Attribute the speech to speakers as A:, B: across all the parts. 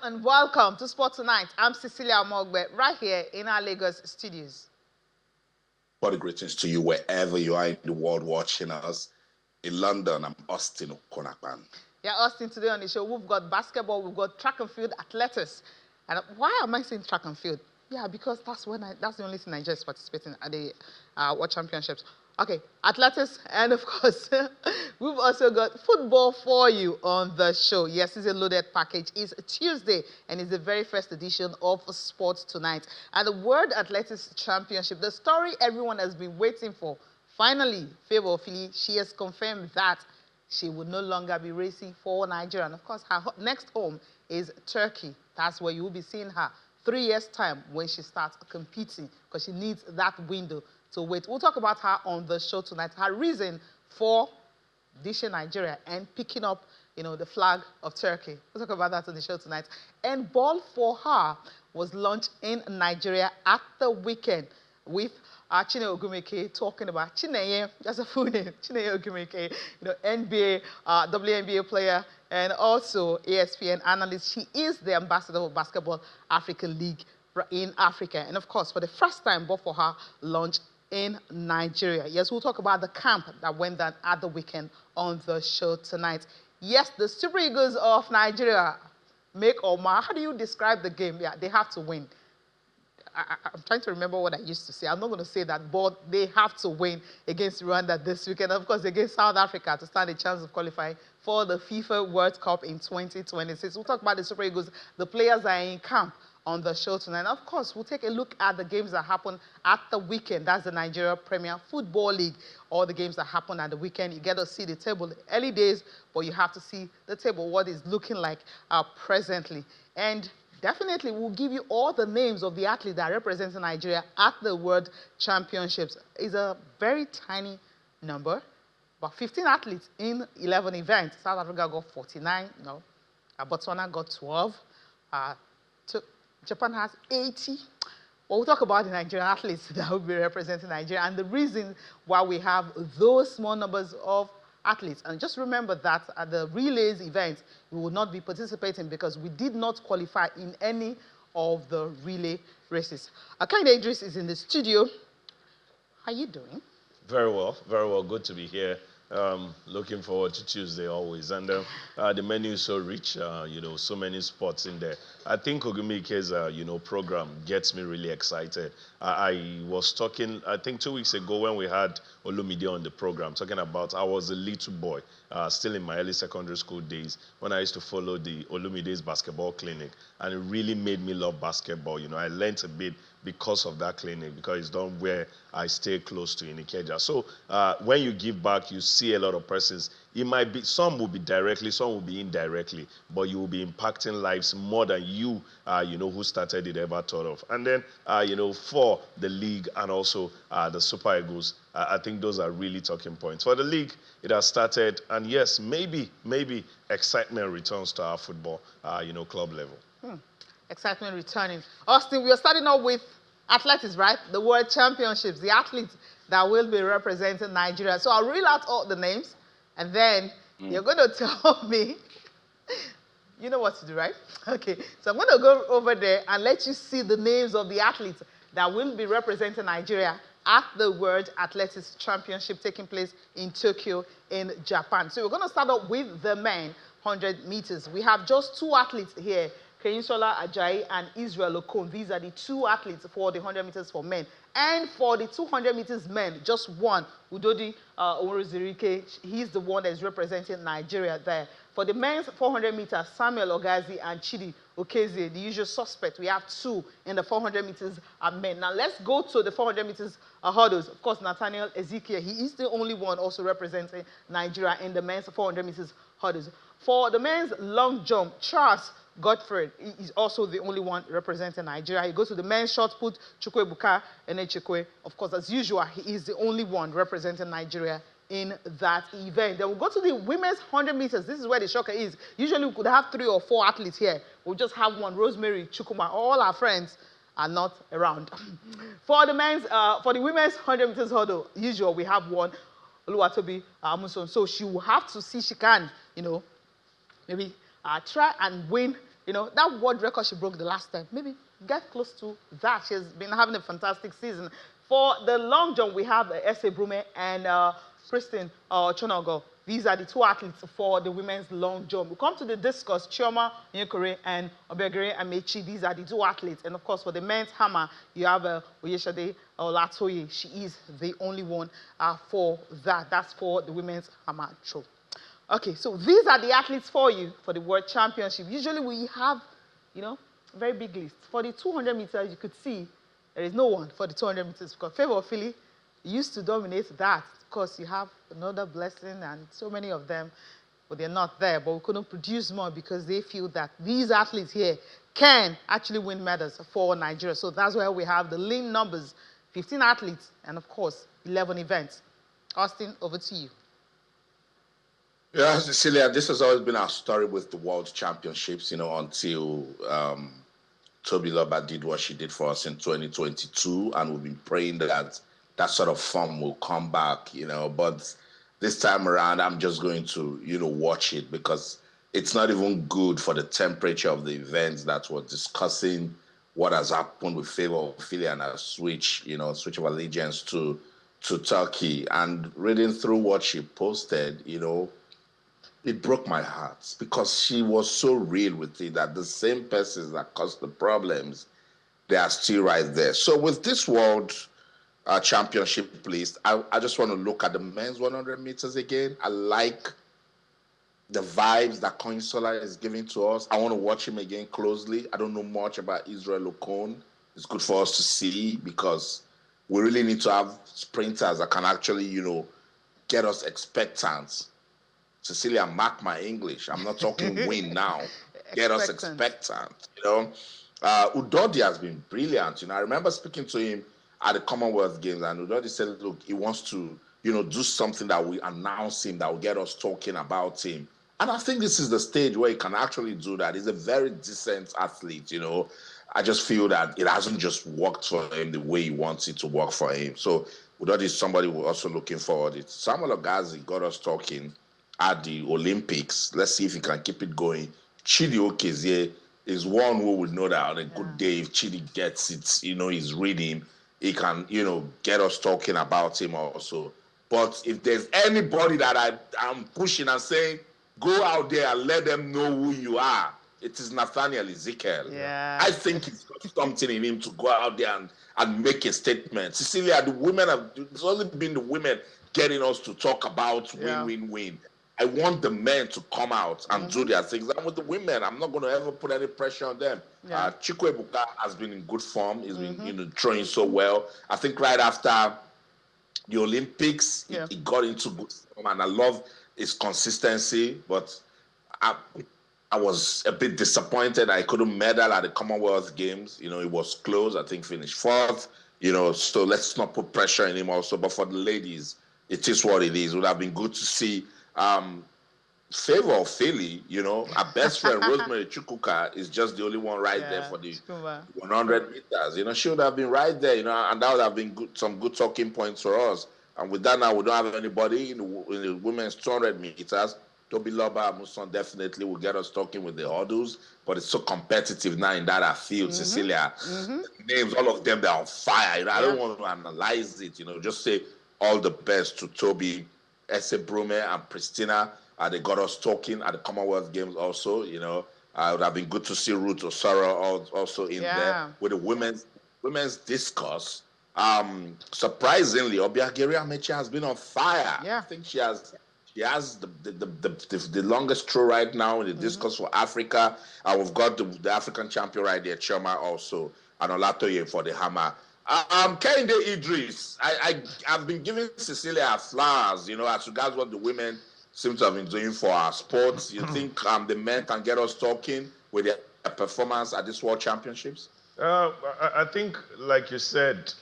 A: and welcome to Sport Tonight. I'm Cecilia Mogbe, right here in our Lagos studios.
B: What a greetings to you wherever you are in the world watching us. In London, I'm Austin Okonapan.
A: Yeah, Austin, today on the show, we've got basketball, we've got track and field, athletics. And why am I saying track and field? Yeah, because that's the only thing Nigeria is participating at the World Championships. Okay, athletics, and of course, we've also got football for you on the show. Yes, it's a loaded package. It's Tuesday, and it's the very first edition of Sports Tonight. And the World Athletics Championship, the story everyone has been waiting for. Finally, Favour Ofili, she has confirmed that she will no longer be racing for Nigeria. And of course, her next home is Turkey. That's where you will be seeing her 3 years' time when she starts competing, because she needs that window to wait. We'll talk about her on the show tonight, her reason for dishing Nigeria and picking up, the flag of Turkey. We'll talk about that on the show tonight. And Ball for Her was launched in Nigeria at the weekend with Chineye Ogumeke talking about Chineye, that's a full name, Chineye Ogumeke, NBA, WNBA player, and also ESPN analyst. She is the ambassador of Basketball African League in Africa. And of course, for the first time, Ball for Her launched in Nigeria. Yes, we'll talk about the camp that went down at the weekend on the show tonight. Yes, the Super Eagles of Nigeria, make or mar. How do you describe the game? Yeah, they have to win. I'm trying to remember what I used to say. I'm not going to say that, but they have to win against Rwanda this weekend. Of course, against South Africa to stand a chance of qualifying for the FIFA World Cup in 2026. We'll talk about the Super Eagles. The players are in camp on the show tonight. And of course, we'll take a look at the games that happened at the weekend. That's the Nigeria Premier Football League. All the games that happened at the weekend. You get to see the table early days, but you have to see the table, what it's looking like presently. And definitely, we'll give you all the names of the athletes that represent Nigeria at the World Championships. It's a very tiny number, but 15 athletes in 11 events. South Africa got 49, Botswana got 12. Japan has 80. Well, we'll talk about the Nigerian athletes that will be representing Nigeria and the reason why we have those small numbers of athletes. And just remember that at the relays event, we will not be participating because we did not qualify in any of the relay races. Akande Idris is in the studio. How are you doing?
C: Very well, very well. Good to be here. Looking forward to Tuesday always. And the menu is so rich, so many spots in there. I think Ogumeke's, program gets me really excited. I was talking, I think 2 weeks ago when we had Olumide on the program, talking about I was a little boy, still in my early secondary school days, when I used to follow the Olumide's basketball clinic. And it really made me love basketball. I learned a bit because of that clinic, because it's done where I stay close to in Ikeja. So when you give back, you see a lot of persons. It might be, some will be directly, some will be indirectly, but you will be impacting lives more than you, who started it ever thought of. And then, for the league and also the Super Eagles, I think those are really talking points. For the league, it has started, and yes, maybe excitement returns to our football, club level.
A: Excitement returning. Austin, we are starting off with athletics, right? The World Championships, the athletes that will be representing Nigeria. So I'll reel out all the names, and then you're going to tell me, you know what to do, right? Okay, so I'm going to go over there and let you see the names of the athletes that will be representing Nigeria at the World Athletics Championship taking place in Tokyo in Japan. So we're going to start off with the men 100 meters. We have just two athletes here, Keyinsola Ajayi and Israel Okon. These are the two athletes for the 100 meters for men. And for the 200 meters men, just one, Udodi Oworozirike. He's the one that is representing Nigeria there. For the men's 400 meters, Samuel Ogazi and Chidi Okezie, the usual suspect. We have two in the 400 meters men. Now let's go to the 400 meters hurdles. Of course, Nathaniel Ezekiel, he is the only one also representing Nigeria in the men's 400 meters hurdles. For the men's long jump, Charles Godfrey is also the only one representing Nigeria. He goes to the men's shot put, Chukwuebuka Enechekwe. Of course, as usual, he is the only one representing Nigeria in that event. Then we'll go to the women's 100 meters. This is where the shocker is. Usually we could have 3 or 4 athletes here. We'll just have one, Rosemary Chukuma. All our friends are not around. For the women's 100 meters hurdle, usual, we have one, Oluwatobi Amuson. So she will have to see she can, maybe try and win You know, that world record she broke the last time, maybe get close to that. She's been having a fantastic season. For the long jump, we have Ese Brume and Pristine Chonogo. These are the two athletes for the women's long jump. We come to the discus, Chioma Nyekore and Obiagere Amechi. These are the two athletes. And of course, for the men's hammer, you have Oyeshade Olatoye. She is the only one for that. That's for the women's hammer throw. Okay, so these are the athletes for you for the World Championship. Usually we have, you know, a very big list. For the 200 meters, you could see there is no one for the 200 meters because Favour Ofili used to dominate that. Of course, you have another blessing and so many of them, but they're not there. But we couldn't produce more because they feel that these athletes here can actually win medals for Nigeria. So that's why we have the lean numbers, 15 athletes, and of course, 11 events. Austin, over to you.
B: Yeah, Cecilia, this has always been our story with the World Championships, you know, until Toby Loba did what she did for us in 2022, and we've been praying that that sort of form will come back, you know. But this time around, I'm just going to, you know, watch it because it's not even good for the temperature of the events that we're discussing what has happened with Favour Ofili and a switch of allegiance to Turkey. And reading through what she posted, you know, it broke my heart because she was so real with it that the same persons that caused the problems, they are still right there. So with this World Championship list, I just want to look at the men's 100 meters again. I like the vibes that Koinsola is giving to us. I want to watch him again closely. I don't know much about Israel Okon. It's good for us to see because we really need to have sprinters that can actually, you know, get us expectant. Cecilia, mark my English. I'm not talking win now. Get us expectant, you know. Udodi has been brilliant. You know, I remember speaking to him at the Commonwealth Games, and Udodi said, look, he wants to, you know, do something that will announce him, that will get us talking about him. And I think this is the stage where he can actually do that. He's a very decent athlete, you know. I just feel that it hasn't just worked for him the way he wants it to work for him. So Udodi is somebody we're also looking forward to. Samuel Ogazi got us talking at the Olympics. Let's see if he can keep it going. Chidi Okezie is one who would know that on a good day, if Chidi gets it, you know, he's reading, he can, you know, get us talking about him also. But if there's anybody that I'm pushing and saying, go out there and let them know who you are, it is Nathaniel Ezekiel.
A: Yeah.
B: I think he's got something in him to go out there and make a statement. Cecilia, it's only been the women getting us to talk about win. I want the men to come out and do their things. And with the women, I'm not going to ever put any pressure on them. Yeah. Chikwebuka has been in good form. He's been, you know, throwing so well. I think right after the Olympics, he got into good form, and I love his consistency. But I was a bit disappointed I couldn't medal at the Commonwealth Games. You know, it was close. I think finished 4th. You know, so let's not put pressure on him also. But for the ladies, it is what it is. It would have been good to see Favour Ofili, you know, our best friend Rosemary Chukwuka is just the only one right there for the 100 meters. You know, she would have been right there, you know, and that would have been some good talking points for us. And with that now, we don't have anybody in the women's 200 meters. Toby Loba Muson definitely will get us talking with the hurdles, but it's so competitive now in that field, Cecilia. Names, all of them, they're on fire. You know, I don't want to analyze it, you know, just say all the best to Toby, Ese Brume, and Pristina. They got us talking at the Commonwealth Games also, you know. It would have been good to see Ruth Osoro also in there with the women's discus. Surprisingly, Obiagere Amechi has been on fire. I think she has the longest throw right now in the discus for Africa. And we've got the African champion right there, Chioma also, and Olatoye for the hammer. Kehinde Idris, I've been giving Cecilia flowers, you know, as regards what the women seem to have been doing for our sports. You think the men can get us talking with their performance at this World Championships?
C: I think, like you said,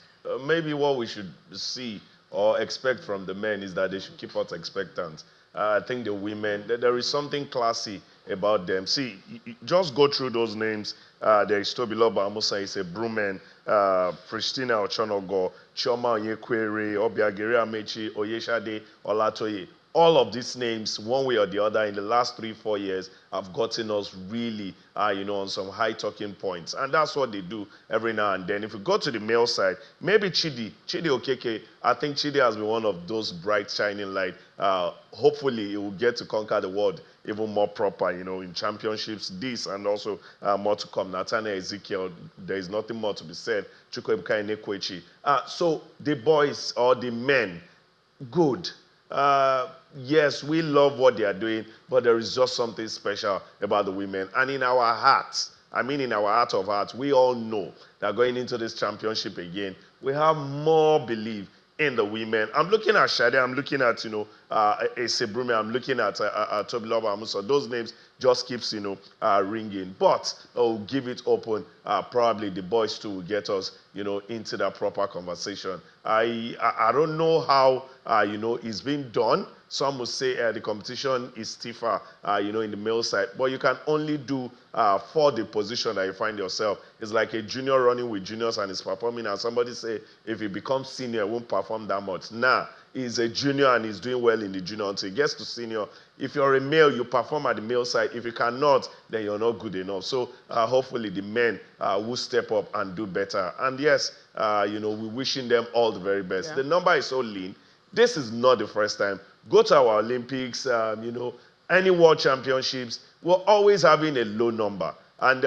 C: maybe what we should see or expect from the men is that they should keep us expectant. I think the women, there is something classy about them. See, just go through those names. There is Toby Loba Amusa, is a Brumen, Pristina Ochonogo, Chioma Onyekwere, Obiagere Amechi, Oyeshade Olatoye. all of these names, one way or the other, in the last 3-4 years, have gotten us really, on some high talking points. And that's what they do every now and then. If we go to the male side, maybe Chidi Okeke, I think Chidi has been one of those bright, shining light. Hopefully, he will get to conquer the world even more proper, in championships, this and also more to come. Nathaniel Ezekiel, there is nothing more to be said. Chukwuemeka Enekwechi. So the boys or the men, good. Yes, we love what they are doing, but there is just something special about the women. And in our hearts, in our heart of hearts, we all know that going into this championship again, we have more belief in the women. I'm looking at Shade, I'm looking at, Esebrume, I'm looking at Tobiloba Amusa. Those names just keeps, ringing. But I'll give it open. Probably the boys too will get us, into that proper conversation. I don't know how, it's been done. Some will say the competition is stiffer, in the male side. But you can only do for the position that you find yourself. It's like a junior running with juniors and is performing. And somebody say, if he becomes senior, he won't perform that much. Nah, he's a junior and he's doing well in the junior until he gets to senior. If you're a male, you perform at the male side. If you cannot, then you're not good enough. So hopefully the men will step up and do better. And yes, we're wishing them all the very best. Yeah. The number is so lean. This is not the first time. Go to our Olympics, any world championships, we're always having a low number. And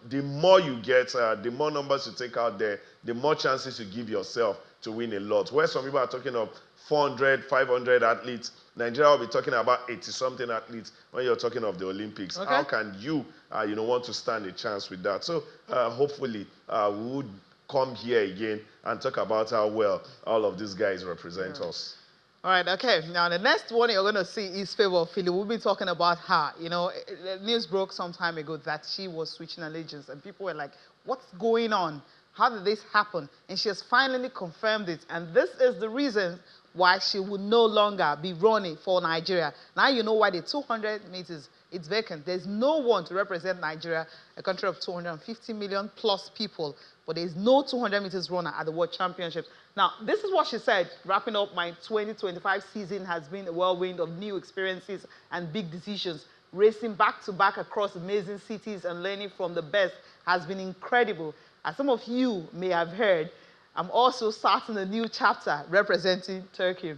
C: the more you get, the more numbers you take out there, the more chances you give yourself to win a lot. Where some people are talking of 400, 500 athletes, Nigeria will be talking about 80-something athletes when you're talking of the Olympics. Okay. How can you, want to stand a chance with that? So hopefully we would come here again and talk about how well all of these guys represent us.
A: All right, okay. Now, the next one you're going to see is Favour Ofili. We'll be talking about her. The news broke some time ago that she was switching allegiance, and people were like, what's going on? How did this happen? And she has finally confirmed it, and this is the reason why she would no longer be running for Nigeria. Now you know why the 200 meters, it's vacant. There's no one to represent Nigeria, a country of 250 million plus people, but there's no 200 meters runner at the World Championship. Now, this is what she said, wrapping up my 2025 season has been a whirlwind of new experiences and big decisions. Racing back-to-back across amazing cities and learning from the best has been incredible. As some of you may have heard, I'm also starting a new chapter representing Turkey.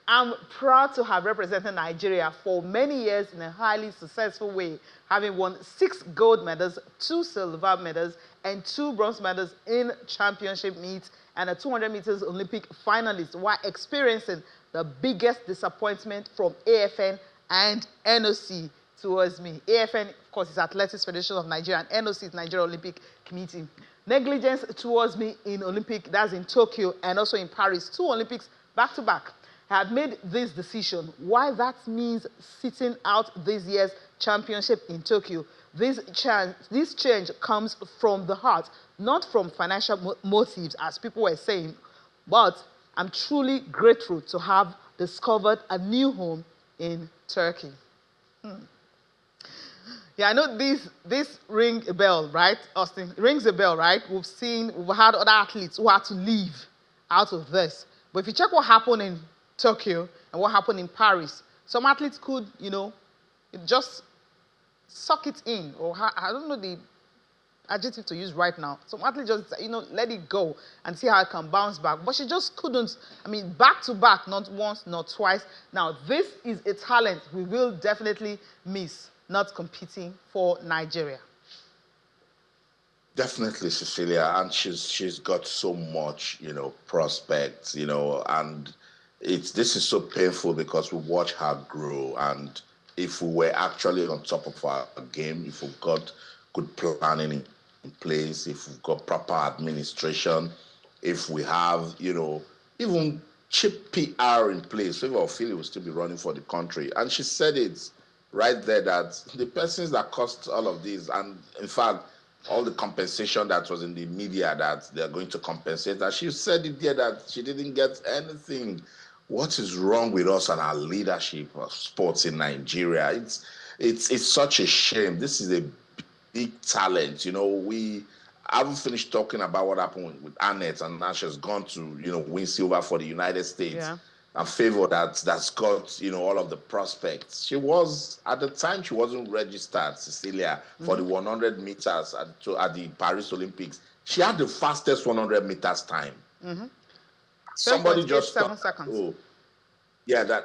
A: I'm proud to have represented Nigeria for many years in a highly successful way, having won 6 gold medals, 2 silver medals, and 2 bronze medals in championship meets and a 200 meters Olympic finalist, while experiencing the biggest disappointment from AFN and NOC towards me. AFN, of course, is Athletics Federation of Nigeria, and NOC is Nigeria Olympic Committee. Negligence towards me in Olympic, that's in Tokyo and also in Paris, 2 Olympics back-to-back. I had made this decision. Why that means sitting out this year's championship in Tokyo. This change comes from the heart, not from financial motives, as people were saying, but I'm truly grateful to have discovered a new home in Turkey. Yeah, I know this ring a bell, right, Austin? It rings a bell, right? We've had other athletes who had to leave out of this. But if you check what happened in Tokyo and what happened in Paris, some athletes could, just suck it in, or I don't know the adjective to use right now. Some athletes just, let it go and see how it can bounce back. But she just couldn't, back to back, not once, not twice. Now, this is a talent we will definitely miss, not competing for Nigeria.
B: Definitely, Cecilia, and she's got so much, prospects, and this is so painful because we watch her grow, and if we were actually on top of our game, if we've got good planning in place, if we've got proper administration, if we have, even cheap PR in place, Favour Ofili will still be running for the country. And she said it right there that the persons that caused all of this, and in fact, all the compensation that was in the media that they're going to compensate, that she said it there that she didn't get anything. What is wrong with us and our leadership of sports in Nigeria? It's such a shame. This is a big talent. We haven't finished talking about what happened with Annette, and now she's gone to, win silver for the United States. Yeah. and Favour that's got, all of the prospects. She was, at the time, she wasn't registered, Cecilia, for the 100 meters at the Paris Olympics. She had the fastest 100 meters time. Somebody just thought,
A: 7.87 seconds.
B: oh, yeah,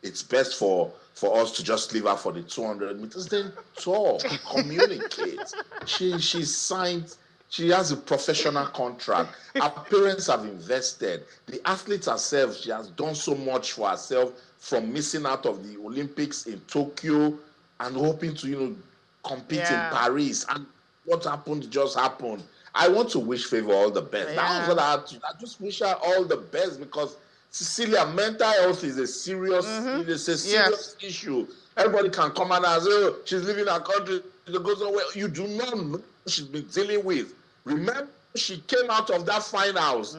B: it's best for us to just leave her for the 200 meters. Then talk, communicate. She signed. She has a professional contract. Her parents have invested. The athlete herself, she has done so much for herself, from missing out of the Olympics in Tokyo and hoping to, compete in Paris. And what happened just happened. I want to wish Favour all the best. That was what I had to. I just wish her all the best, because Cecilia, mental health is a serious, it's a serious issue. Everybody can come out and say, oh, she's leaving her country. It goes away. You do not know what she's been dealing with. Remember, she came out of that finals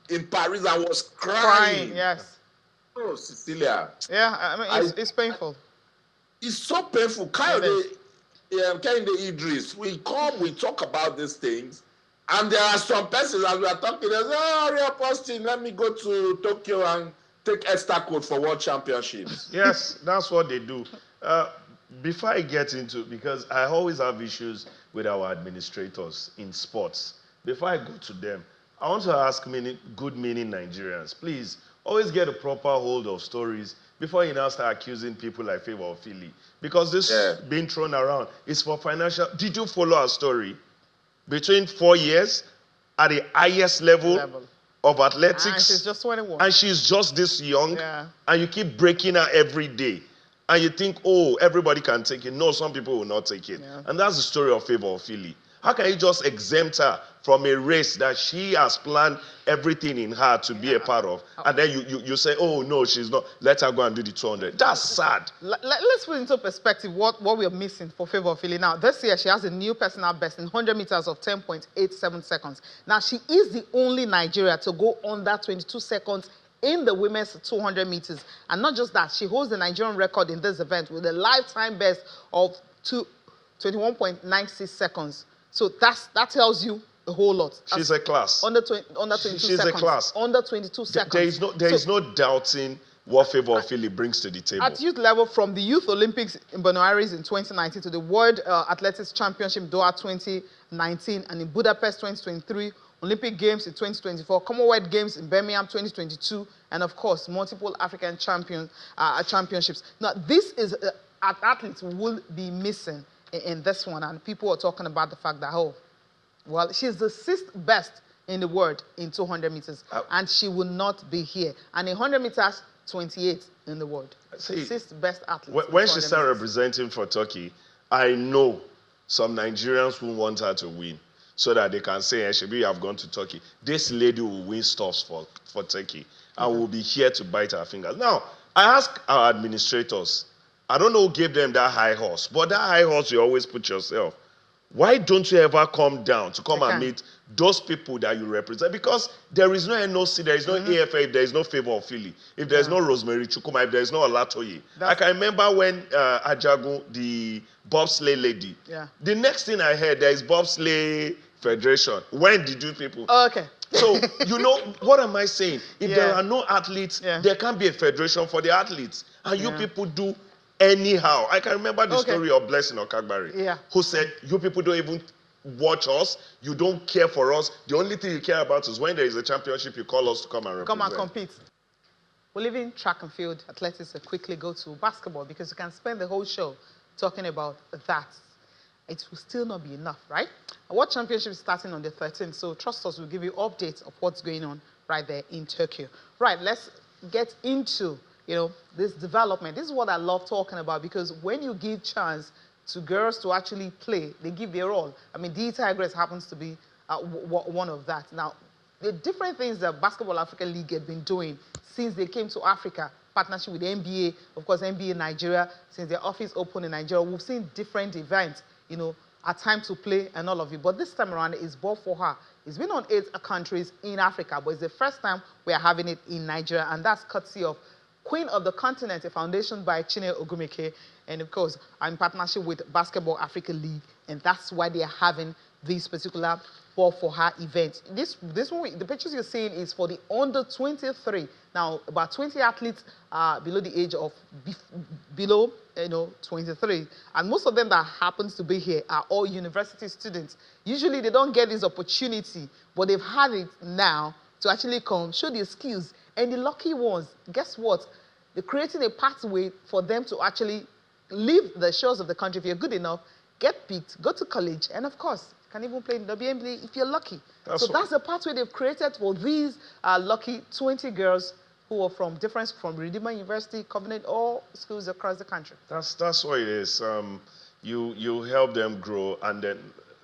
B: in Paris and was crying.
A: Yes.
B: Oh, Cecilia.
A: Yeah, I mean, it's painful.
B: It's so painful. Kayode Idris, we talk about these things, and there are some persons, as we are talking, they say, oh, Rio Posting, let me go to Tokyo and take extra code for World Championships.
C: Yes, that's what they do. Before I get into, because I always have issues with our administrators in sports, before I go to them, I want to ask good meaning Nigerians, please, always get a proper hold of stories before you now start accusing people like Favour Ofili. Because this being thrown around is for financial. Did you follow our story? Between 4 years at the highest level of athletics.
A: And she's just 21.
C: And she's just this young.
A: Yeah.
C: And you keep breaking her every day. And you think, oh, everybody can take it. No, some people will not take it.
A: Yeah.
C: And that's the story of Favour Ofili. How can you just exempt her from a race that she has planned everything in her to be a part of? And then you say, oh, no, she's not. Let her go and do the 200. That's sad.
A: Let's put into perspective what we're missing for Favour Ofili. Now, this year, she has a new personal best in 100 meters of 10.87 seconds. Now, she is the only Nigeria to go under 22 seconds in the women's 200 meters. And not just that, she holds the Nigerian record in this event with a lifetime best of 21.96 seconds. So that tells you a whole lot.
C: She's a class.
A: Under 22
C: She's
A: seconds.
C: a class.
A: Under 22 seconds.
C: There is no doubting what Favour Ofili brings to the table.
A: At youth level, from the Youth Olympics in Buenos Aires in 2019 to the World Athletics Championship Doha 2019 and in Budapest 2023, Olympic Games in 2024, Commonwealth Games in Birmingham 2022, and of course, multiple African championships. Now, this is athletes will be missing in this one, and people are talking about the fact that, oh, well, she's the 6th best in the world in 200 meters, and she will not be here. And in 100 meters, 28th in the world.
C: See,
A: 6th best athlete.
C: When she started representing for Turkey, I know some Nigerians who want her to win, so that they can say, hey, Shebi, you have gone to Turkey. This lady will win stuffs for Turkey, and will be here to bite her fingers. Now, I ask our administrators, I don't know who gave them that high horse, but that high horse you always put yourself. Why don't you ever come down to come and meet those people that you represent? Because there is no NOC, there is no AFA, if there is no Favour Ofili, if there is no Rosemary Chukuma, if there is no Olatoye. I can remember when Ajagun, the bobsleigh lady, the next thing I heard, there is bobsleigh federation. When did you people?
A: Okay.
C: So, what am I saying? If there are no athletes, there can't be a federation for the athletes. And you people do anyhow. I can remember the story of Blessing Okagbari, who said, you people don't even watch us, you don't care for us, the only thing you care about is when there is a championship, you call us to come and represent.
A: Come and compete. We're leaving track and field athletics to quickly go to basketball, because you can spend the whole show talking about that. It will still not be enough, right? Our World Championship is starting on the 13th, so trust us, we'll give you updates of what's going on right there in Tokyo. Right, let's get into this development. This is what I love talking about, because when you give chance to girls to actually play, they give their all. I mean, the Tigress happens to be one of that. Now, the different things that Basketball Africa League have been doing since they came to Africa, partnership with the NBA, of course, NBA Nigeria, since their office opened in Nigeria, we've seen different events, a time to play and all of it. But this time around, it's ball for her. It's been on 8 countries in Africa, but it's the first time we are having it in Nigeria, and that's courtesy of Queen of the Continent, a foundation by Chine Ogumeke, and of course, I'm in partnership with Basketball Africa League, and that's why they are having this particular ball for her event. This one, the pictures you're seeing is for the under 23. Now, about 20 athletes below the age of below 23, and most of them that happens to be here are all university students. Usually, they don't get this opportunity, but they've had it now to actually come show their skills. And the lucky ones, guess what? They're creating a pathway for them to actually leave the shores of the country. If you're good enough, get picked, go to college, and of course, can even play in the WNBA if you're lucky. That's the pathway they've created for these lucky 20 girls who are from Redeemer University, Covenant, all schools across the country.
C: That's what it is. You help them grow, and then,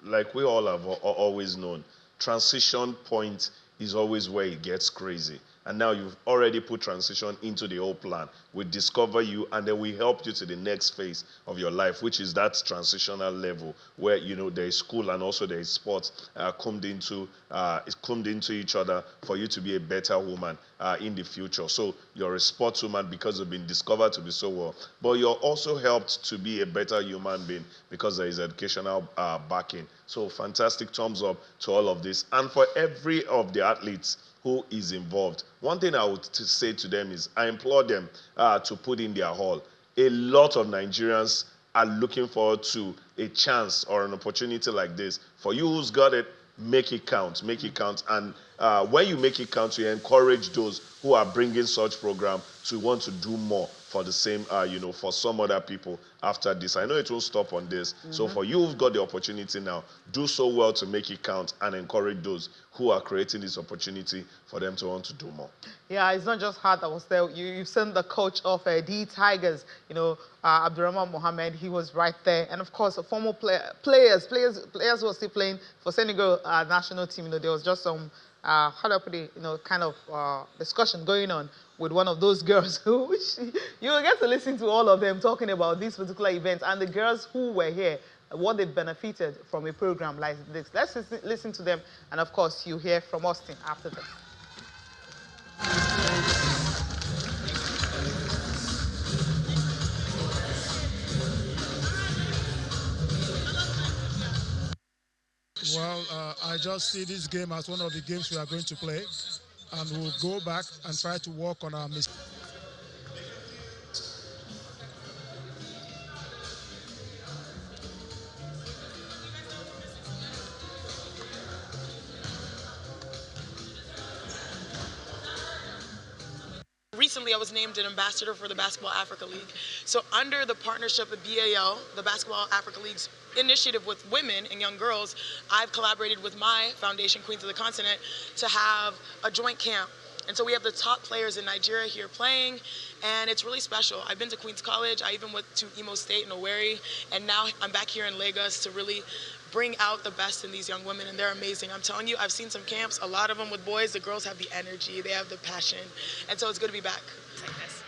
C: like we all have always known, transition point is always where it gets crazy. And now you've already put transition into the whole plan. We discover you, and then we help you to the next phase of your life, which is that transitional level where there is school and also there is sports combed into each other for you to be a better woman in the future. So you're a sportswoman because you've been discovered to be so well, but you're also helped to be a better human being because there is educational backing. So fantastic, thumbs up to all of this, and for every of the athletes who is involved. One thing I would say to them is I implore them to put in their all. A lot of Nigerians are looking forward to a chance or an opportunity like this. For you who's got it, make it count. Make it count. And when you make it count, you encourage those who are bringing such program to want to do more for the same, for some other people after this. I know it won't stop on this. So for you who've got the opportunity now, do so well to make it count and encourage those who are creating this opportunity for them to want to do more.
A: Yeah, it's not just Hart that was there. You've seen the coach of the Tigers, Abdurrahman Mohammed. He was right there. And of course, former players who are still playing for Senegal national team. There was just some, how do I put it, kind of discussion going on with one of those girls who you will get to listen to all of them talking about these particular events and the girls who were here, what they benefited from a program like this. Let's listen to them, and of course, you hear from Austin after this.
D: Well, I just see this game as one of the games we are going to play, and we'll go back and try to work on our mistakes.
E: Recently, I was named an ambassador for the Basketball Africa League. So under the partnership of BAL, the Basketball Africa League's initiative with women and young girls, I've collaborated with my foundation, Queens of the Continent, to have a joint camp. And so we have the top players in Nigeria here playing, and it's really special. I've been to Queens College, I even went to Imo State in Owerri, and now I'm back here in Lagos to really bring out the best in these young women, and they're amazing. I'm telling you, I've seen some camps, a lot of them with boys. The girls have the energy, they have the passion, and so it's good to be back.
F: Like this.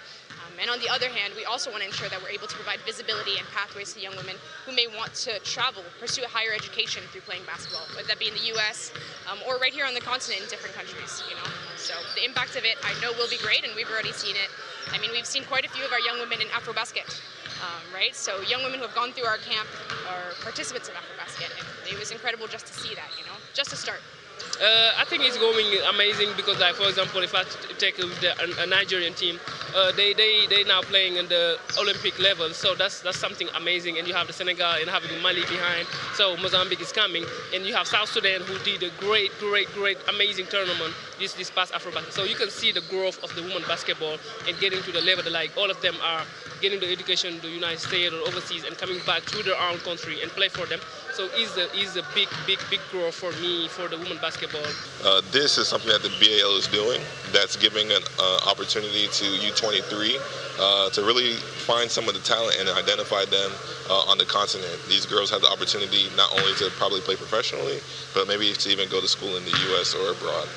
F: And on the other hand, we also want to ensure that we're able to provide visibility and pathways to young women who may want to travel, pursue a higher education through playing basketball, whether that be in the U.S. Or right here on the continent in different countries. So the impact of it, I know, will be great, and we've already seen it. I mean, we've seen quite a few of our young women in Afrobasket. Right? So young women who have gone through our camp are participants of Afrobasket, and it was incredible just to see that, just to start.
G: I think it's going amazing because, like, for example, if I take a Nigerian team, they now playing in the Olympic level, so that's something amazing. And you have the Senegal and having Mali behind, so Mozambique is coming, and you have South Sudan who did a great, amazing tournament this past Afrobasket. So you can see the growth of the women basketball and getting to the level that, like, all of them are getting the education in the United States or overseas and coming back to their own country and play for them. So it's a big growth for me for the women basketball.
H: This is something that the BAL is doing that's giving an opportunity to U23 to really find some of the talent and identify them on the continent. These girls have the opportunity not only to probably play professionally, but maybe to even go to school in the U.S. or abroad.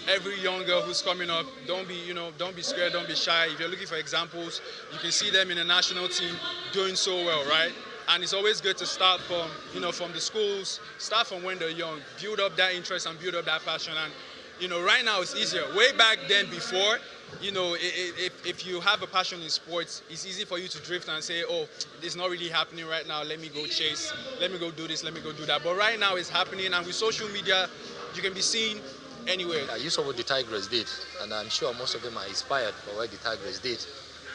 I: Every young girl who's coming up, don't be scared, don't be shy. If you're looking for examples, you can see them in the national team doing so well, right? And it's always good to start from the schools, start from when they're young, build up that interest and build up that passion. And, right now it's easier. Way back then before, if you have a passion in sports, it's easy for you to drift and say, oh, it's not really happening right now. Let me go chase. Let me go do this. Let me go do that. But right now it's happening, and with social media, you can be seen anywhere.
J: You saw what the Tigers did, and I'm sure most of them are inspired by what the Tigers did,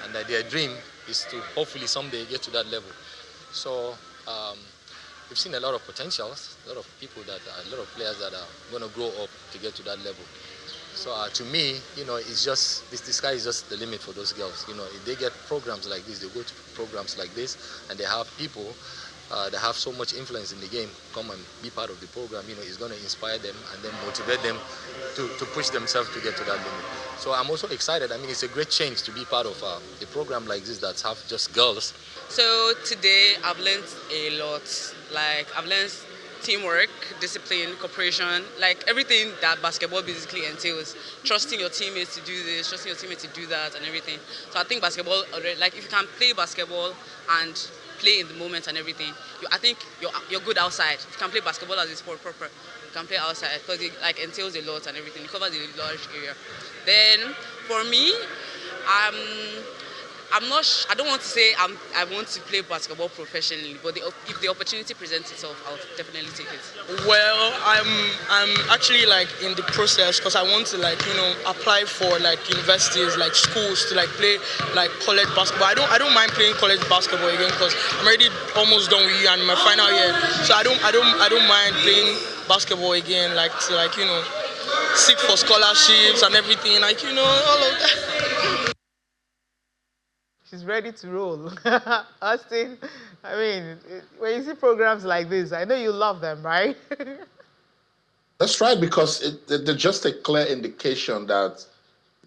J: and that their dream is to hopefully someday get to that level. So we've seen a lot of potentials, a lot of players that are going to grow up to get to that level. So to me, it's just the sky is just the limit for those girls. If they get programs like this, they go to programs like this, and they have people that have so much influence in the game come and be part of the program. It's going to inspire them and then motivate them to push themselves to get to that limit. So I'm also excited. I mean, it's a great change to be part of a program like this that have just girls.
K: So today I've learned a lot. Like I've learned teamwork, discipline, cooperation, like everything that basketball basically entails. Trusting your teammates to do this, trusting your teammates to do that, and everything. So I think basketball, like if you can play basketball and play in the moment and everything, I think you're good outside. If you can play basketball as a sport proper, you can play outside because it like entails a lot and everything. It covers a large area. Then for me, I don't want to say I want to play basketball professionally, but if the opportunity presents itself, I'll definitely take it.
E: Well, I'm actually like in the process because I want to apply for like universities, like schools to like play like college basketball. I don't mind playing college basketball again because I'm already almost done with you and my final year. So I don't mind playing basketball again, like to seek for scholarships and everything, all of that.
A: She's ready to roll. Austin, I mean, when you see programs like this, I know you love them, right?
B: That's right, because they're just a clear indication that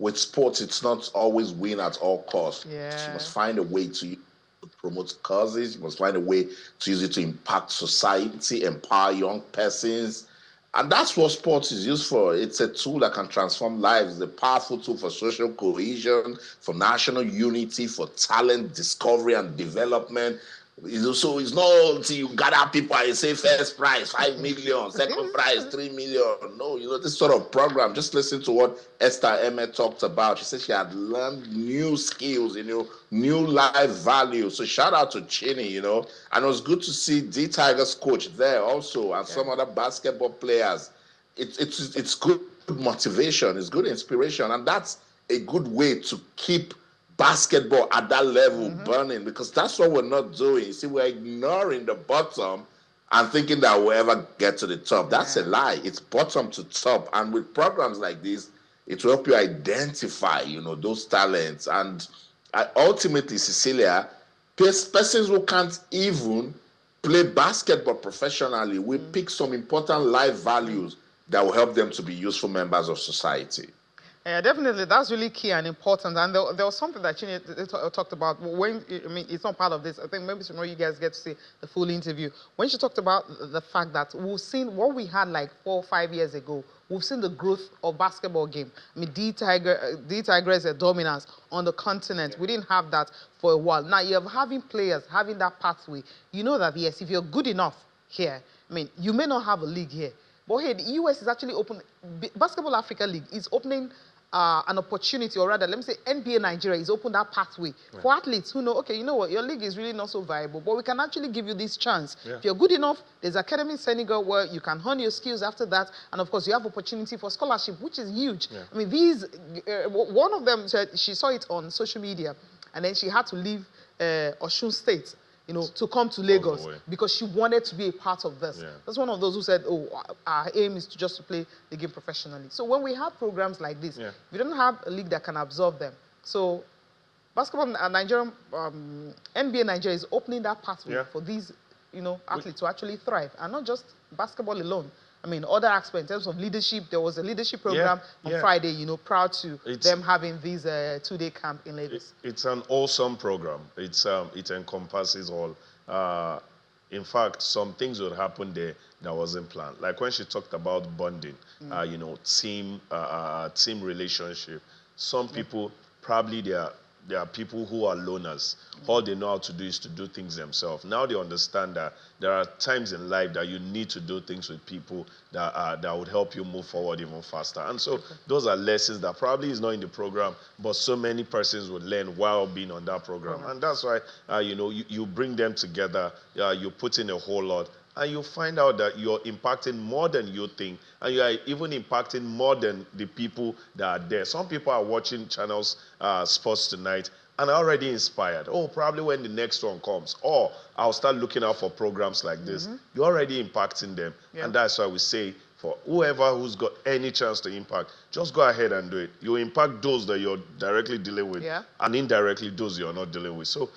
B: with sports, it's not always win at all costs.
A: Yeah.
B: You must find a way to promote causes. You must find a way to use it to impact society, empower young persons. And that's what sports is used for. It's a tool that can transform lives. It's a powerful tool for social cohesion, for national unity, for talent discovery and development. So it's not until you gather people and you say first prize 5 million, second prize 3 million. No, this sort of program. Just listen to what Esther Emmett talked about. She said she had learned new skills, new life values. So shout out to Chinny, and it was good to see the Tigers coach there also and some other basketball players. It's good motivation, it's good inspiration, and that's a good way to keep basketball at that level burning, because that's what we're not doing. You see, we're ignoring the bottom and thinking that we'll ever get to the top. That's a lie. It's bottom to top. And with programs like this, it will help you identify, those talents. And ultimately, Cecilia, persons who can't even play basketball professionally will pick some important life values that will help them to be useful members of society.
A: Yeah, definitely. That's really key and important. And there was something that Chini talked about. It's not part of this. I think maybe tomorrow you guys get to see the full interview. When she talked about the fact that we've seen what we had like 4 or 5 years ago, we've seen the growth of basketball game. The Tigers' dominance on the continent. We didn't have that for a while. Now you're having players having that pathway. You know that, yes, if you're good enough here, you may not have a league here. But hey, the US is actually open. Basketball Africa League is opening an opportunity, or rather, let me say NBA Nigeria is open that pathway for athletes who know, okay, you know what, your league is really not so viable, but we can actually give you this chance. If you're good enough, there's Academy in Senegal where you can hone your skills after that, and of course, you have opportunity for scholarship, which is huge. One of them said she saw it on social media, and then she had to leave Osun State, to come to Lagos because she wanted to be a part of this. That's one of those who said, oh, our aim is to play the game professionally. So when we have programs like this, we don't have a league that can absorb them. So basketball Nigeria, NBA Nigeria is opening that pathway for these, athletes to actually thrive, and not just basketball alone. Other aspects in terms of leadership. There was a leadership program on Friday, proud to them having this 2-day camp in Lagos.
C: It's an awesome program. It encompasses all. In fact, some things would happen there that wasn't planned. Like when she talked about bonding, team relationship. Some people, probably there are people who are loners. All they know how to do is to do things themselves. Now they understand that there are times in life that you need to do things with people that would help you move forward even faster. And so those are lessons that probably is not in the program, but so many persons would learn while being on that program. And that's why, you bring them together, you put in a whole lot, and you find out that you're impacting more than you think, and you are even impacting more than the people that are there. Some people are watching channels, Sports Tonight, and are already inspired. Oh, probably when the next one comes, or I'll start looking out for programs like this. You're already impacting them, and that's why we say, for whoever who's got any chance to impact, just go ahead and do it. You impact those that you're directly dealing with, and indirectly those you're not dealing with. So,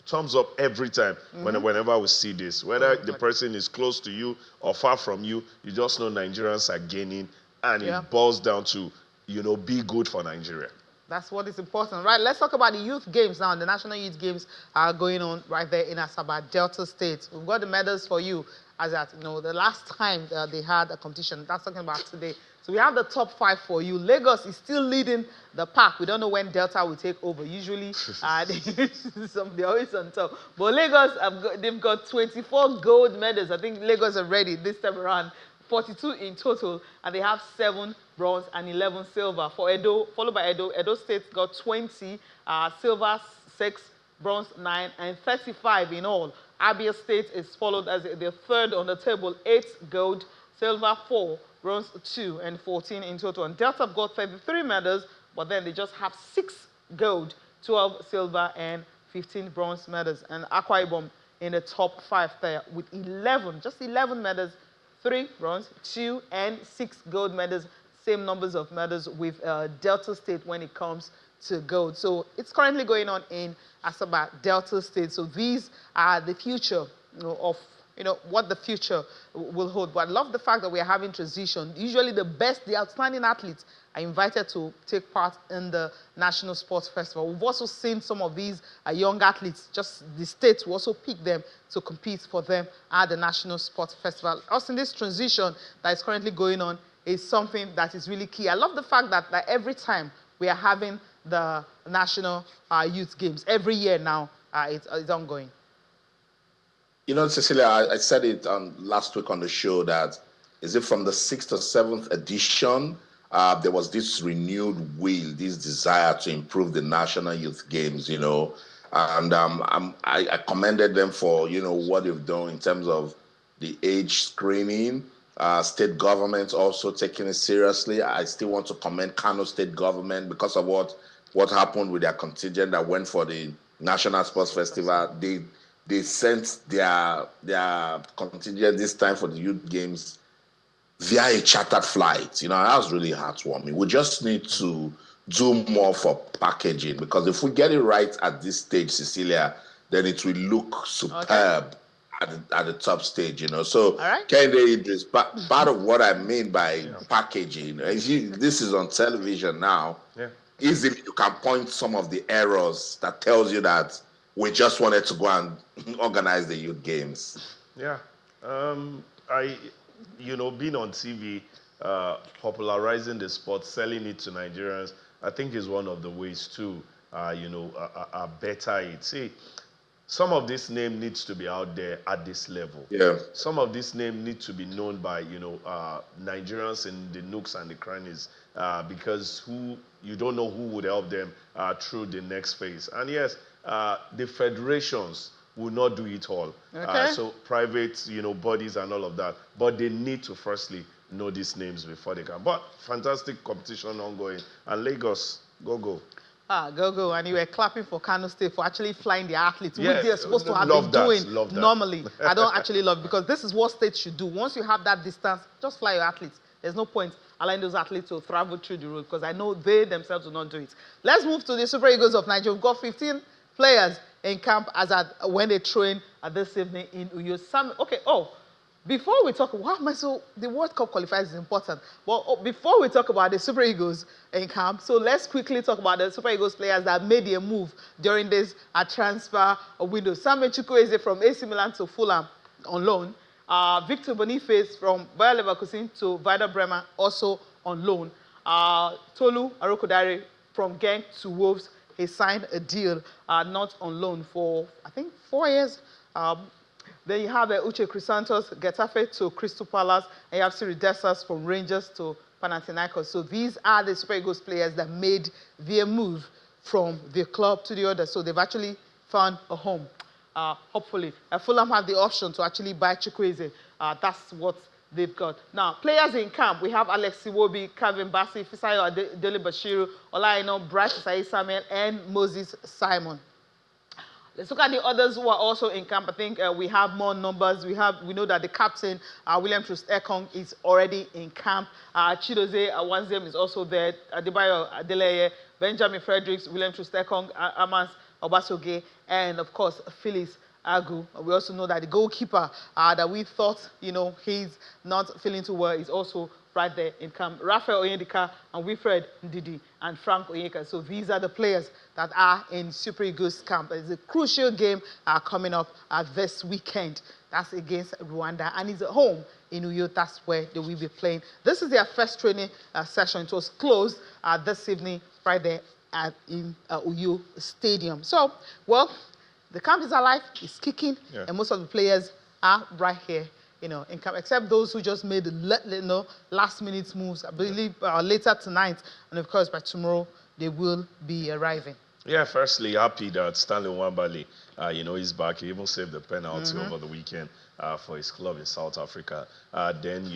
C: thumbs up every time whenever we see this. Whether the person is close to you or far from you, you just know Nigerians are gaining, and it boils down to, be good for Nigeria.
A: That's what is important, right? Let's talk about the youth games now. The national youth games are going on right there in Asaba, Delta State. We've got the medals for you, as that, the last time they had a competition. That's talking about today. So we have the top 5 for you. Lagos is still leading the pack. We don't know when Delta will take over. Usually, they're always on top. But Lagos, they've got 24 gold medals. I think Lagos are ready this time around. 42 in total, and they have 7 bronze and 11 silver. For Edo, followed by Edo, Edo State got 20, silver 6, bronze 9, and 35 in all. Abia State is followed as the third on the table, 8 gold, silver 4, bronze 2, and 14 in total. And Delta have got 33 medals, but then they just have 6 gold, 12 silver, and 15 bronze medals. And Akwa Ibom in the top 5 there with 11, just 11 medals, 3 bronze, 2 and 6 gold medals. Same numbers of medals with Delta State when it comes to gold. So it's currently going on in Asaba, Delta State. So these are the future of what the future will hold. But I love the fact that we are having transition. Usually the outstanding athletes are invited to take part in the National Sports Festival. We've also seen some of these young athletes, just the states will also pick them to compete for them at the National Sports Festival. Also, this transition that is currently going on is something that is really key. I love the fact that every time we are having the National Youth Games, every year now, it's ongoing.
B: Cecilia, I said it last week on the show that, is it from the 6th or 7th edition, there was this renewed will, this desire to improve the National Youth Games, and I commended them for, what they've done in terms of the age screening, state government also taking it seriously. I still want to commend Kano State government because of what happened with their contingent that went for the National Sports Festival. They sent their contingent this time for the youth games via a chartered flight. That was really heartwarming. We just need to do more for packaging, because if we get it right at this stage, Cecilia, then it will look superb at the top stage. So, Kende Idris, part of what I mean by packaging, this is on television now. Easily you can point some of the errors that tells you that we just wanted to go and organize the youth games.
C: Yeah. Being on TV, popularizing the sport, selling it to Nigerians, I think is one of the ways to, better it. See, some of this name needs to be out there at this level.
B: Yeah.
C: Some of this name needs to be known by, Nigerians in the nooks and the crannies, because you don't know who would help them through the next phase. And yes, the federations will not do it all. So private, bodies and all of that. But they need to firstly know these names before they can. But fantastic competition ongoing. And Lagos, go.
A: Go. And you were clapping for Kano State for actually flying the athletes, which
C: Yes,
A: they're supposed to have been doing normally. I don't actually love it, because this is what states should do. Once you have that distance, just fly your athletes. There's no point allowing those athletes to travel through the road, because I know they themselves will not do it. Let's move to the Super Eagles of Nigeria. We've got 15 players in camp when they train this evening in Uyo. Before we talk, the World Cup qualifiers is important. Well, before we talk about the Super Eagles in camp, so let's quickly talk about the Super Eagles players that made their move during this transfer window. Samuel Chukwueze from AC Milan to Fulham on loan. Victor Boniface from Bayer Leverkusen to Werder Bremen, also on loan. Tolu Arokodare from Genk to Wolves. he signed a deal not on loan for, I think, 4 years. Then you have Uche Crisantos, Getafe to Crystal Palace, and you have Siri Desas from Rangers to Panathinaikos. So these are the Super Eagles players that made their move from the club to the other. So they've actually found a home, hopefully. Fulham have the option to actually buy Chukwueze. That's what they've got. Now, players in camp, we have Alex Iwobi, Calvin Bassey, Fisayo Dele Bashiru, Olaino, Bryce Isai Samuel, and Moses Simon. Let's look at the others who are also in camp. I think we have more numbers. We know that the captain, William Troost-Ekong, is already in camp. Chidozie Awanziem is also there. Adebayo Adeleye, Benjamin Fredericks, William Troost-Ekong, Amas Obasoge, and of course, Phyllis Agu. We also know that the goalkeeper that we thought, he's not feeling too well is also right there in camp. Raphael Oyedika and Wilfred Ndidi and Frank Onyeka. So these are the players that are in Super Eagles camp. It's a crucial game coming up this weekend. That's against Rwanda, and it's at home in Uyo. That's where they will be playing. This is their first training session. It was closed this evening right there in Uyo Stadium. So, well, the camp is alive, it's kicking, and most of the players are right here, in camp, except those who just made the last-minute moves. I believe later tonight, and of course by tomorrow, they will be arriving.
C: Yeah, firstly, happy that Stanley Nwabali, he's back. He even saved the penalty over the weekend for his club in South Africa. Then,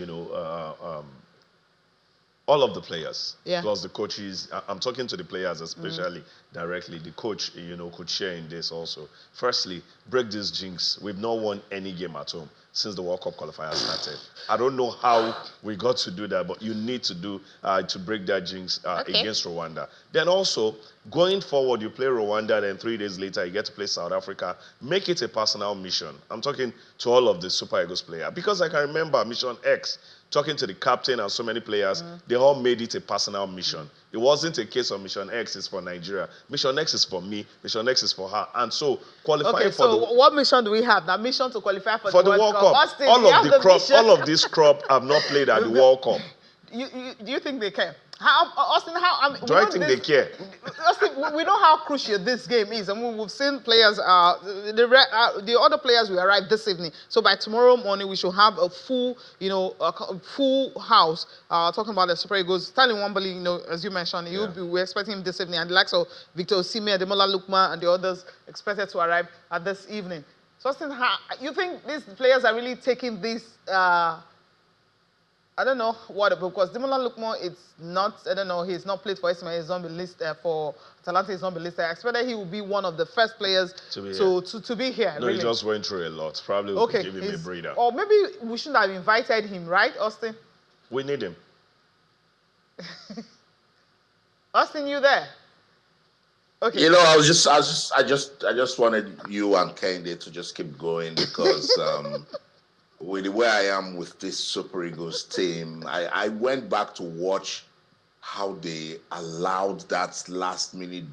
C: all of the players, plus the coaches. I'm talking to the players especially directly. The coach, could share in this also. Firstly, break this jinx. We've not won any game at home since the World Cup qualifier started. I don't know how we got to do that, but you need to do to break that jinx against Rwanda. Then also, going forward, you play Rwanda, then 3 days later, you get to play South Africa. Make it a personal mission. I'm talking to all of the Super Eagles players, because I can remember Mission X, talking to the captain and so many players, they all made it a personal mission. It wasn't a case of Mission X is for Nigeria. Mission X is for me. Mission X is for her. And so qualifying for the...
A: what mission do we have? That mission to qualify for the
C: World Cup.
A: Austin,
C: all of this crop have not played at the World Cup.
A: Do you think they care?
C: Do I think they care?
A: Austin, we know how crucial this game is. I mean, we've seen players, the other players will arrive this evening. So by tomorrow morning, we should have a full, full house. Talking about the Super Eagles, Stanley Nwabali, as you mentioned, we're expecting him this evening, and the likes of Victor Osimhen, Ademola Lookman, and the others expected to arrive this evening. So Austin, you think these players are really taking this? I don't know what, because Ademola Lookman, it's not, I don't know, he's not played for Ismail, he's not been listed for Atalanta, he's not been listed. I expected he would be one of the first players to be here.
C: No, really. He just went through a lot. Probably we'll give him a breather.
A: Or maybe we shouldn't have invited him, right, Austin?
C: We need him.
A: Austin, you there? Okay.
B: I just wanted you and Kende to just keep going, because with the way I am with this Super Eagles team, I went back to watch how they allowed that last-minute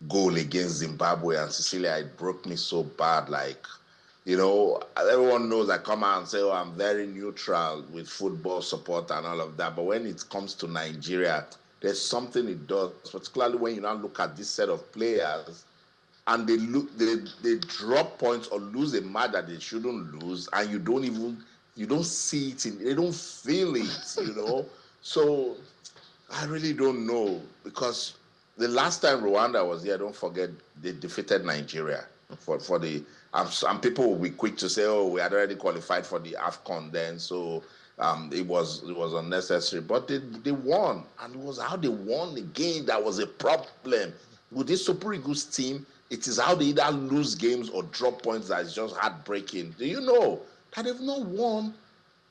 B: goal against Zimbabwe and Cecilia. It broke me so bad. Everyone knows I come out and say, oh, I'm very neutral with football support and all of that. But when it comes to Nigeria, there's something it does, particularly when you now look at this set of players, and they drop points or lose a match that they shouldn't lose, and you don't see it, they don't feel it, So I really don't know, because the last time Rwanda was here, don't forget, they defeated Nigeria and people will be quick to say, oh, we had already qualified for the AFCON then, so it was unnecessary. But they won, and it was how they won the game that was a problem. With this Super Eagles team, it is how they either lose games or drop points that is just heartbreaking. Do you know that they've not won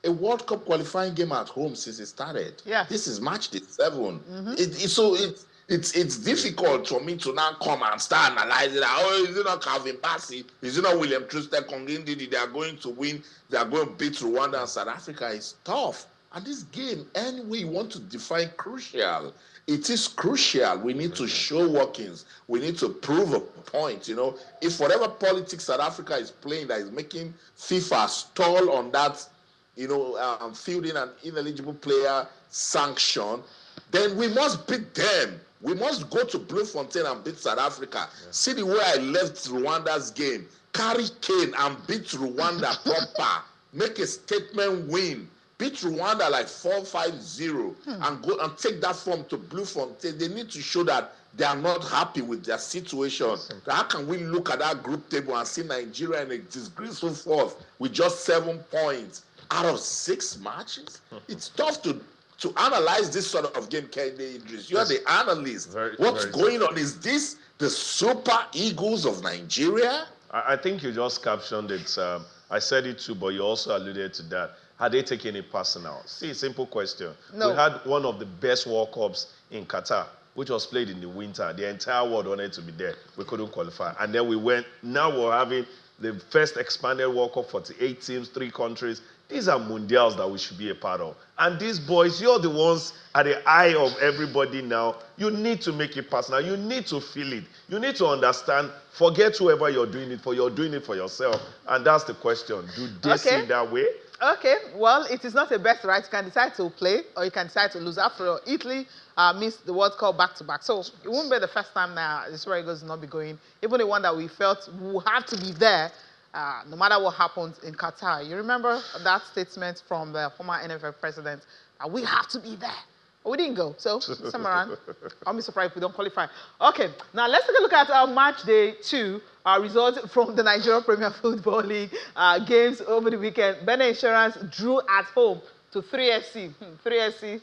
B: a World Cup qualifying game at home since it started?
A: Yeah.
B: This is match day 7. It's difficult for me to now come and start analyzing that, oh, is it not Calvin Bassey? Is it not William Troost-Ekong? They are going to win. They are going to beat Rwanda and South Africa. It's tough. And this game, anyway, you want to define crucial. It is crucial. We need to show workings. We need to prove a point. If whatever politics South Africa is playing that is making FIFA stall on that, fielding an ineligible player sanction, then we must beat them. We must go to Bloemfontein and beat South Africa. See the way I left Rwanda's game. Carry Kane and beat Rwanda proper. Make a statement win. Beat Rwanda like 4-5-0 and go and take that form to Bloemfontein. They need to show that they are not happy with their situation. How can we look at that group table and see Nigeria in a disgraceful fourth with just 7 points out of 6 matches? It's tough to analyze this sort of game, Kende Idris. You're the analyst. What's going on? Is this the Super Eagles of Nigeria?
C: I think you just captioned it. I said it too, but you also alluded to that. Had they taken it personal? See, simple question.
A: No.
C: We had one of the best World Cups in Qatar, which was played in the winter. The entire world wanted to be there. We couldn't qualify. And then we went, now we're having the first expanded World Cup, 48 teams, 3 countries. These are mundials that we should be a part of. And these boys, you're the ones at the eye of everybody now. You need to make it personal. You need to feel it. You need to understand, forget whoever you're doing it for yourself. And that's the question. Do they see it that way?
A: Okay, well, it is not a best right. You can decide to play or you can decide to lose. After all, Italy missed the World Cup back-to-back. So it won't be the first time now the Super Eagles will not be going. Even the one that we felt will have to be there no matter what happens in Qatar. You remember that statement from the former NFL president that we have to be there. But we didn't go. So this time around, I'll be surprised if we don't qualify. Okay, now let's take a look at match day 2. Result from the Nigeria Premier Football League games over the weekend. Benin Insurance drew at home to 3SC. 3SC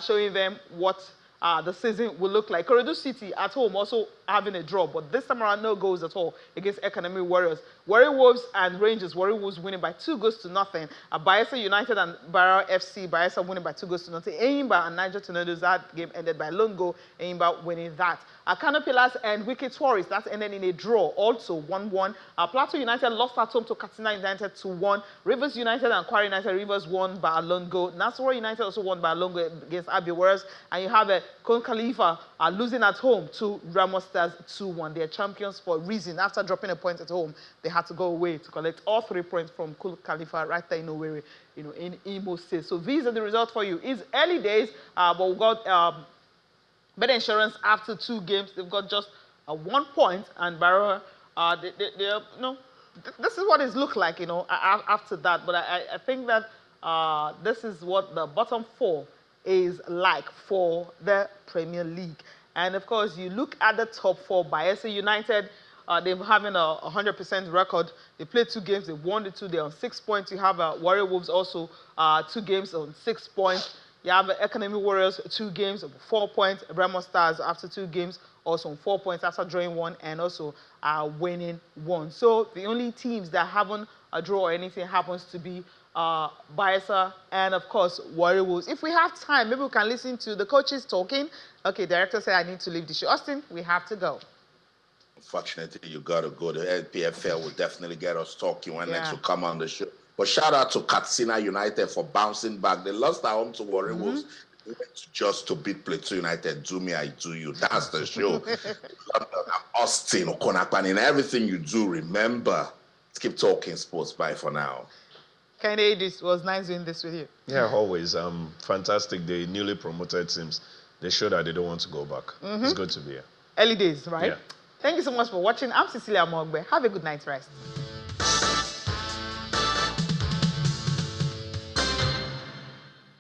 A: showing them what the season will look like. Korodu City at home also having a draw, but this time around no goals at all against Economy Warriors. Warri Wolves and Rangers. Warri Wolves winning by 2-0. Bayelsa United and Barrow FC. Bayelsa winning by 2-0. Enyimba and Niger Tornadoes. That game ended by lone goal. Enyimba winning that. Kano Pillars and Wicked Tourists. That ended in a draw, also 1-1. Plateau United lost at home to Katsina United 2-1. Rivers United and Kwara United. Rivers won by a lone goal. Nasarawa United also won by a lone goal against Abia Warriors. And you have Kon Khalifa losing at home to Ramos Stars 2-1. They are champions for a reason. After dropping a point at home, they had to go away to collect all 3 points from Kon Khalifa right there in Owerri, in Imo State. So these are the results for you. It's early days, but we've got Benin Insurance after 2 games. They've got just 1 point, and Barrow, this is what it looks like, after that. But I think that this is what the bottom 4 is like for the Premier League. And of course, you look at the top 4, Bayelsa United, they're having a 100% record. They played 2 games, they won the 2, they're on 6 points. You have Warrior Wolves also 2 games on 6 points. You have Economy Warriors 2 games, 4 points. Remo Stars after 2 games, also on 4 points after drawing 1 and also winning 1. So the only teams that haven't a draw or anything happens to be Bayelsa and of course Warri Wolves. If we have time, maybe we can listen to the coaches talking. Okay, director said I need to leave the show. Austin, we have to go.
B: Unfortunately, you got to go. The LPFL will definitely get us talking when next will come on the show. But shout out to Katsina United for bouncing back. They lost at home to Warri Wolves. They went just to beat Plateau United. Do me, I do you. That's the show. Austin, Okonakpan, in everything you do, remember, let's keep talking sports. Bye for now.
A: Kende, it was nice doing this with you.
C: Yeah, always. Fantastic. The newly promoted teams, they show that they don't want to go back. It's good to be here.
A: Early days, right?
C: Yeah.
A: Thank you so much for watching. I'm Cecilia Mogbe. Have a good night's rest.